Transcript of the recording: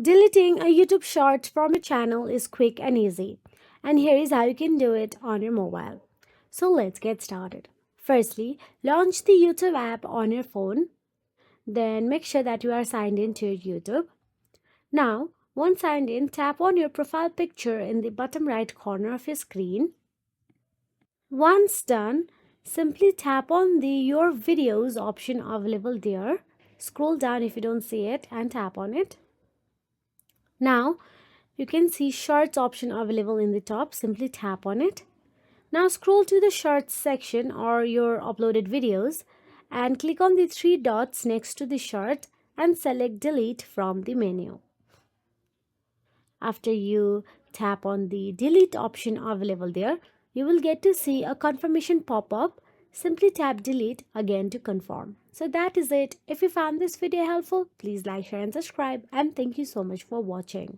Deleting a YouTube short from your channel is quick and easy, and here is how you can do it on your mobile. So let's get started. Firstly, launch the YouTube app on your phone, then make sure that you are signed in to your YouTube. Now, once signed in, tap on your profile picture in the bottom right corner of your screen. Once done, simply tap on the Your Videos option available there. Scroll down if you don't see it and tap on it. Now, you can see Shorts option available in the top. Simply tap on it. Now scroll to the Shorts section or your uploaded videos and click on the three dots next to the short and select Delete from the menu. After you tap on the Delete option available there, you will get to see a confirmation pop-up. Simply tap Delete again to confirm. So that is it. If you found this video helpful, please like, share and subscribe, and thank you so much for watching.